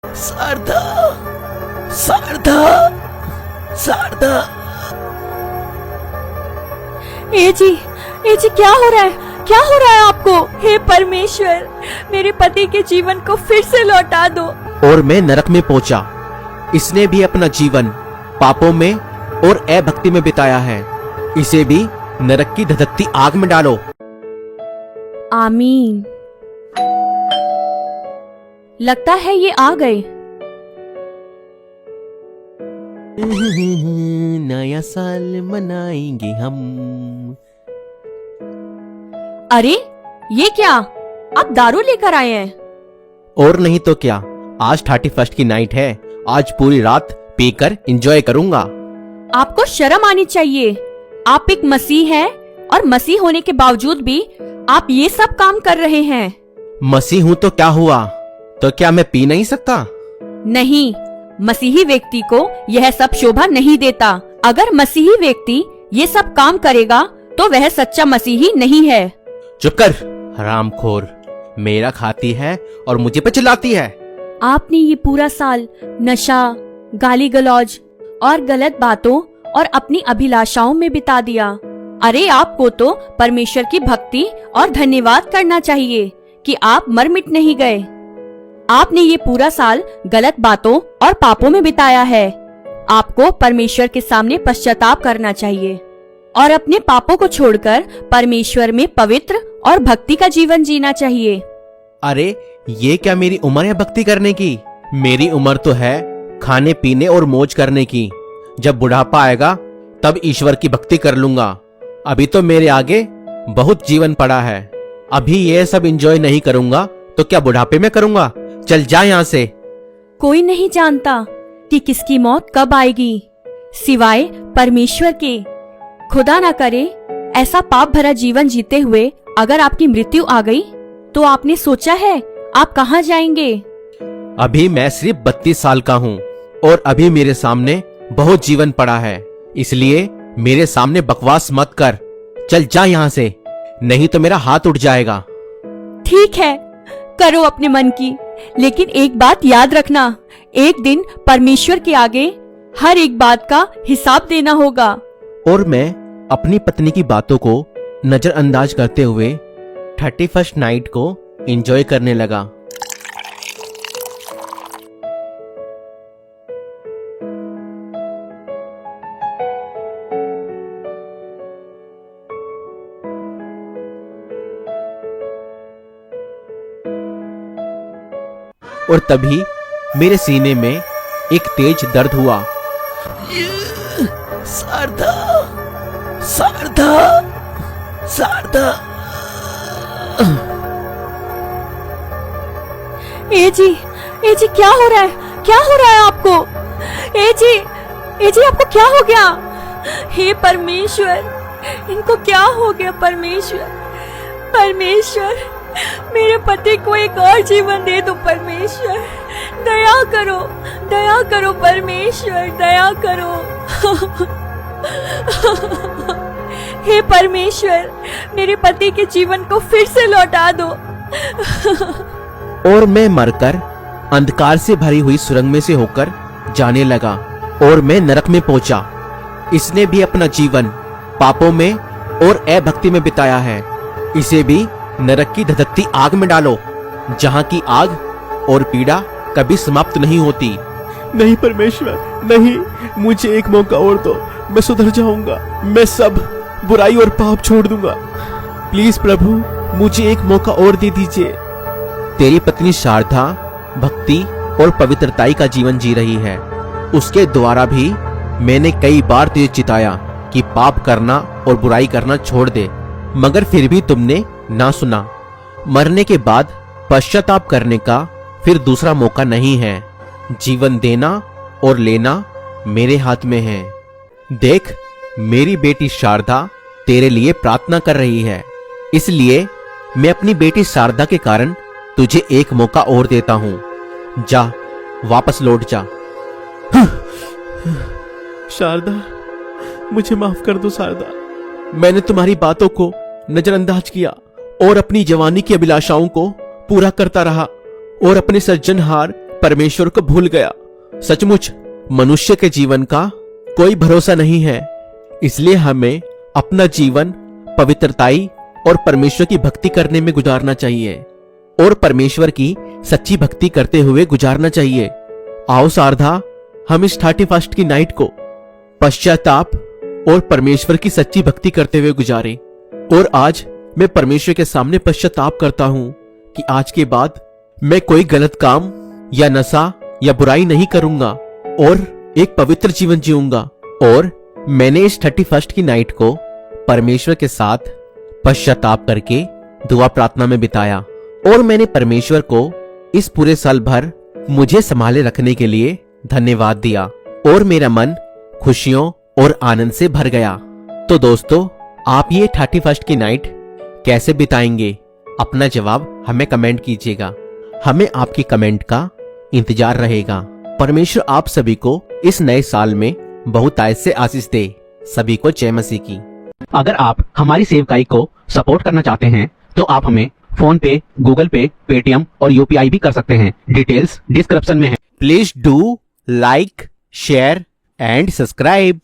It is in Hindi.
शारदा, शारदा, शारदा। ए जी, क्या हो रहा है? क्या हो रहा है आपको? हे परमेश्वर, मेरे पति के जीवन को फिर से लौटा दो। और मैं नरक में पहुंचा। इसने भी अपना जीवन पापों में और अभक्ति में बिताया है। इसे भी नरक की धधकती आग में डालो। आमीन। लगता है ये आ गए। नया साल मनाएंगे हम। अरे ये क्या? आप दारू लेकर आए हैं? और नहीं तो क्या, आज 31 की नाइट है। आज पूरी रात पीकर एंजॉय करूंगा। आपको शर्म आनी चाहिए। आप एक मसीह हैं और मसीह होने के बावजूद भी आप ये सब काम कर रहे हैं। मसीह हूं तो क्या हुआ? तो क्या मैं पी नहीं सकता? नहीं, मसीही व्यक्ति को यह सब शोभा नहीं देता। अगर मसीही व्यक्ति ये सब काम करेगा तो वह सच्चा मसीही नहीं है। चुप कर हरामखोर। मेरा खाती है और मुझे पे चिल्लाती है। आपने ये पूरा साल नशा, गाली गलौज और गलत बातों और अपनी अभिलाषाओं में बिता दिया। अरे आपको तो परमेश्वर की भक्ति और धन्यवाद करना चाहिए कि आप मर मिट नहीं गए। आपने ये पूरा साल गलत बातों और पापों में बिताया है। आपको परमेश्वर के सामने पश्चाताप करना चाहिए और अपने पापों को छोड़कर परमेश्वर में पवित्र और भक्ति का जीवन जीना चाहिए। अरे ये क्या मेरी उम्र है भक्ति करने की? मेरी उम्र तो है खाने पीने और मौज करने की। जब बुढ़ापा आएगा तब ईश्वर की भक्ति कर लूंगा। अभी तो मेरे आगे बहुत जीवन पड़ा है। अभी ये सब एंजॉय नहीं करूंगा तो क्या बुढ़ापे में करूंगा? चल जा यहाँ से। कोई नहीं जानता कि किसकी मौत कब आएगी सिवाय परमेश्वर के। खुदा ना करे ऐसा पाप भरा जीवन जीते हुए अगर आपकी मृत्यु आ गई तो आपने सोचा है आप कहाँ जाएंगे? अभी मैं सिर्फ 32 साल का हूँ और अभी मेरे सामने बहुत जीवन पड़ा है। इसलिए मेरे सामने बकवास मत कर। चल जा यहाँ से, नहीं तो मेरा हाथ उठ जाएगा। ठीक है, करो अपने मन की, लेकिन एक बात याद रखना, एक दिन परमेश्वर के आगे हर एक बात का हिसाब देना होगा। और मैं अपनी पत्नी की बातों को नजरअंदाज करते हुए 31st नाइट को एंजॉय करने लगा। और तभी मेरे सीने में एक तेज दर्द हुआ। शारदा, शारदा, शारदा। ए जी, क्या हो रहा है? क्या हो रहा है आपको? ए जी, आपको क्या हो गया? हे परमेश्वर, इनको क्या हो गया? परमेश्वर, मेरे पति को एक और जीवन दे दो। परमेश्वर दया करो परमेश्वर, दया करो। हे परमेश्वर, मेरे पति के जीवन को फिर से लौटा दो। और मैं मरकर अंधकार से भरी हुई सुरंग में से होकर जाने लगा और मैं नरक में पहुंचा। इसने भी अपना जीवन पापों में और अभक्ति में बिताया है। इसे भी नरक की धधकती आग में डालो, जहाँ की आग और पीड़ा कभी समाप्त नहीं होती। नहीं परमेश्वर, नहीं, मुझे एक मौका और दो। मैं सुधर जाऊंगा। मैं सब बुराई और पाप छोड़ दूंगा। प्लीज प्रभु, मुझे एक मौका और दे दीजिए। तेरी पत्नी शारदा भक्ति और पवित्रताई का जीवन जी रही है। उसके द्वारा भी मैंने कई बार तुझे चिताया कि पाप करना और बुराई करना छोड़ दे, मगर फिर भी तुमने ना सुना। मरने के बाद पश्चाताप करने का फिर दूसरा मौका नहीं है। जीवन देना और लेना मेरे हाथ में है। देख, मेरी बेटी शारदा तेरे लिए प्रार्थना कर रही है। इसलिए मैं अपनी बेटी शारदा के कारण तुझे एक मौका और देता हूं। जा, वापस लौट जा। शारदा, मुझे माफ कर दो शारदा। मैंने तुम्हारी बातों को नजरअंदाज किया और अपनी जवानी की अभिलाषाओं को पूरा करता रहा और अपने सृजनहार परमेश्वर को भूल गया। सचमुच मनुष्य के जीवन का कोई भरोसा नहीं है, इसलिए हमें अपना जीवन पवित्रताई और परमेश्वर की भक्ति करने में गुजारना चाहिए और परमेश्वर की सच्ची भक्ति करते हुए गुजारना चाहिए। आओ शारदा, हम इस 31 की नाइट को पश्चाताप और परमेश्वर की सच्ची भक्ति करते हुए गुजारें। और आज मैं परमेश्वर के सामने पश्चाताप करता हूं कि आज के बाद मैं कोई गलत काम या नशा या बुराई नहीं करूंगा और एक पवित्र जीवन जीऊंगा। और मैंने इस 31 की नाइट को परमेश्वर के साथ पश्चाताप करके दुआ प्रार्थना में बिताया और मैंने परमेश्वर को इस पूरे साल भर मुझे संभाले रखने के लिए धन्यवाद दिया और मेरा मन खुशियों और आनंद से भर गया। तो दोस्तों, आप ये 31 की नाइट कैसे बिताएंगे? अपना जवाब हमें कमेंट कीजिएगा। हमें आपकी कमेंट का इंतजार रहेगा। परमेश्वर आप सभी को इस नए साल में बहुत आयत से आशीष दे। सभी को जय मसीह की। अगर आप हमारी सेवकाई को सपोर्ट करना चाहते हैं तो आप हमें फोन पे, गूगल पे, पेटीएम और यूपीआई भी कर सकते हैं। डिटेल्स डिस्क्रिप्शन में है। Please do like, share and subscribe.